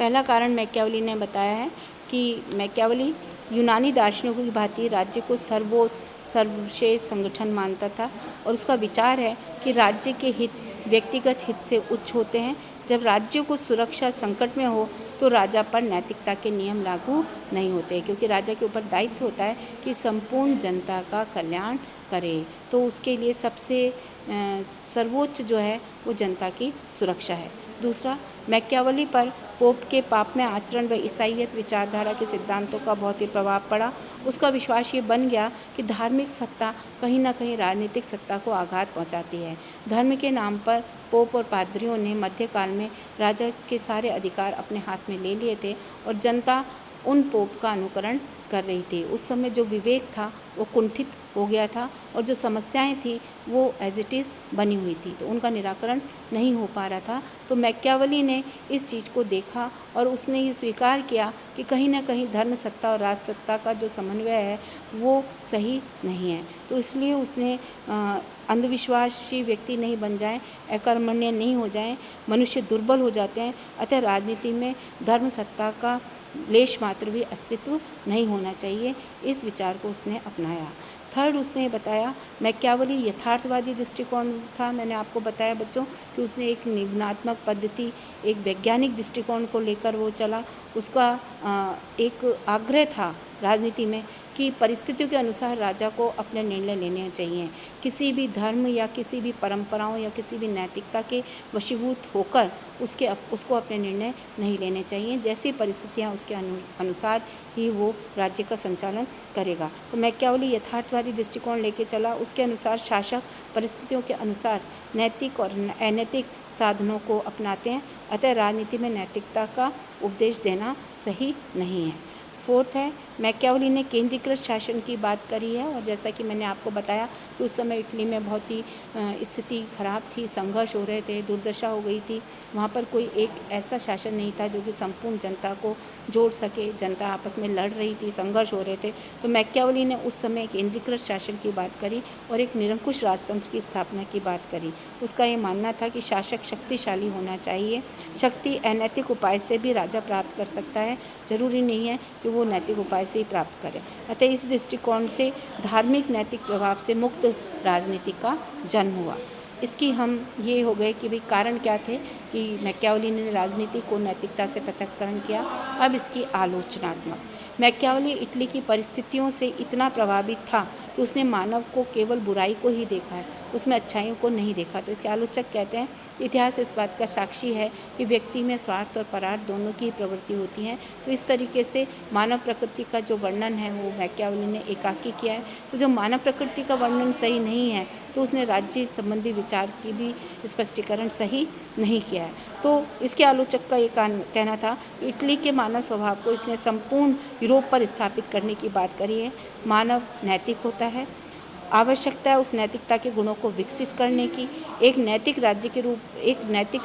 पहला कारण मैकियावेली ने बताया है कि मैकियावेली यूनानी दार्शनिकों की भांति राज्य को सर्वश्रेष्ठ संगठन मानता था और उसका विचार है कि राज्य के हित व्यक्तिगत हित से उच्च होते हैं। जब राज्य को सुरक्षा संकट में हो तो राजा पर नैतिकता के नियम लागू नहीं होते, क्योंकि राजा के ऊपर दायित्व होता है कि संपूर्ण जनता का कल्याण करे। तो उसके लिए सबसे सर्वोच्च जो है वो जनता की सुरक्षा है। दूसरा, मैकियावेली पर पोप के पापमय आचरण व ईसाईयत विचारधारा के सिद्धांतों का बहुत ही प्रभाव पड़ा। उसका विश्वास ये बन गया कि धार्मिक सत्ता कहीं ना कहीं राजनीतिक सत्ता को आघात पहुंचाती है। धर्म के नाम पर पोप और पादरियों ने मध्यकाल में राजा के सारे अधिकार अपने हाथ में ले लिए थे और जनता उन पोप का अनुकरण कर रही थी। उस समय जो विवेक था वो कुंठित हो गया था और जो समस्याएं थी वो एज इट इज़ बनी हुई थी, तो उनका निराकरण नहीं हो पा रहा था। तो मैकियावेली ने इस चीज़ को देखा और उसने ये स्वीकार किया कि कहीं ना कहीं धर्म सत्ता और राज सत्ता का जो समन्वय है वो सही नहीं है। तो इसलिए उसने अंधविश्वासी व्यक्ति नहीं बन जाएं, अकर्मण्य नहीं हो जाएं, मनुष्य दुर्बल हो जाते हैं, अतः राजनीति में धर्म सत्ता का लेश मात्र भी अस्तित्व नहीं होना चाहिए। इस विचार को उसने अपनाया। थर्ड, उसने बताया मैकियावेली यथार्थवादी दृष्टिकोण था। मैंने आपको बताया बच्चों कि उसने एक निगमनात्मक पद्धति, एक वैज्ञानिक दृष्टिकोण को लेकर वो चला। उसका एक आग्रह था राजनीति में कि परिस्थितियों के अनुसार राजा को अपने निर्णय लेने चाहिए। किसी भी धर्म या किसी भी परंपराओं या किसी भी नैतिकता के वशीभूत होकर उसको अपने निर्णय नहीं लेने चाहिए। जैसी परिस्थितियाँ उसके अनुसार ही वो राज्य का संचालन करेगा। तो मैकियावेली यथार्थवादी दृष्टिकोण लेके चला। उसके अनुसार शासक परिस्थितियों के अनुसार नैतिक और अनैतिक साधनों को अपनाते हैं, अतः राजनीति में नैतिकता का उपदेश देना सही नहीं है। फोर्थ है, मैकियावेली ने केंद्रीकृत शासन की बात करी है और जैसा कि मैंने आपको बताया कि उस समय इटली में बहुत ही स्थिति खराब थी, संघर्ष हो रहे थे, दुर्दशा हो गई थी। वहाँ पर कोई एक ऐसा शासन नहीं था जो कि संपूर्ण जनता को जोड़ सके। जनता आपस में लड़ रही थी, संघर्ष हो रहे थे। तो मैकियावेली ने उस समय केंद्रीकृत शासन की बात करी और एक निरंकुश राजतंत्र की स्थापना की बात करी। उसका ये मानना था कि शासक शक्तिशाली होना चाहिए। शक्ति अनैतिक उपाय से भी राजा प्राप्त कर सकता है, जरूरी नहीं है कि वो नैतिक उपाय से ही प्राप्त करें। अतः इस दृष्टिकोण से धार्मिक नैतिक प्रभाव से मुक्त राजनीति का जन्म हुआ। इसकी हम ये हो गए कि भाई कारण क्या थे कि मैकियावेली ने राजनीति को नैतिकता से पृथक्करण किया। अब इसकी आलोचनात्मक, मैकियावेली इटली की परिस्थितियों से इतना प्रभावित था कि उसने मानव को केवल बुराई को ही देखा है, उसमें अच्छाइयों को नहीं देखा। तो इसके आलोचक कहते हैं इतिहास इस बात का साक्षी है कि व्यक्ति में स्वार्थ और परार्थ दोनों की प्रवृत्ति होती है। तो इस तरीके से मानव प्रकृति का जो वर्णन है वो मैकियावेली ने एकाकी किया है। तो जो मानव प्रकृति का वर्णन सही नहीं है तो उसने राज्य संबंधी विचार की भी स्पष्टीकरण सही नहीं किया है। तो इसके आलोचक का ये कहना था कि इटली के मानव स्वभाव को इसने संपूर्ण यूरोप पर स्थापित करने की बात करी है। मानव नैतिक होता है, आवश्यकता है उस नैतिकता के गुणों को विकसित करने की। एक नैतिक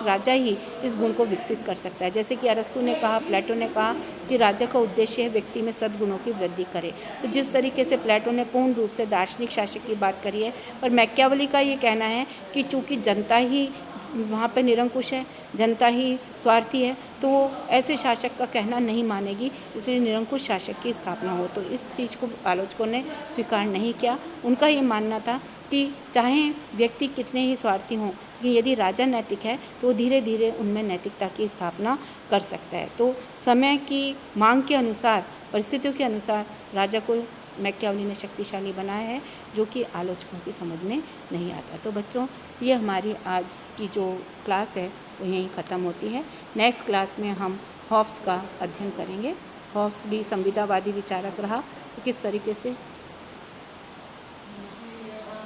राजा ही इस गुण को विकसित कर सकता है। जैसे कि अरस्तु ने कहा, प्लेटो ने कहा कि राजा का उद्देश्य है व्यक्ति में सद्गुणों की वृद्धि करे। तो जिस तरीके से प्लेटो ने पूर्ण रूप से दार्शनिक शासक की बात करी है, पर मैकियावेली का ये कहना है कि चूँकि जनता ही वहाँ पर निरंकुश है, जनता ही स्वार्थी है, तो वो ऐसे शासक का कहना नहीं मानेगी, इसलिए निरंकुश शासक की स्थापना हो। तो इस चीज़ को आलोचकों ने स्वीकार नहीं किया। उनका ये मानना था कि चाहे व्यक्ति कितने ही स्वार्थी हों, कि यदि राजा नैतिक है तो धीरे धीरे उनमें नैतिकता की स्थापना कर सकता है। तो समय की मांग के अनुसार, परिस्थितियों के अनुसार राजा को मैकियावेली ने शक्तिशाली बनाया है, जो कि आलोचकों की समझ में नहीं आता। तो बच्चों, ये हमारी आज की जो क्लास है वो यहीं ख़त्म होती है। नेक्स्ट क्लास में हम हॉब्स का अध्ययन करेंगे। हॉब्स भी संविदावादी विचारक रहा, तो किस तरीके से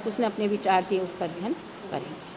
उसने अपने विचार दिए उसका अध्ययन करेंगे।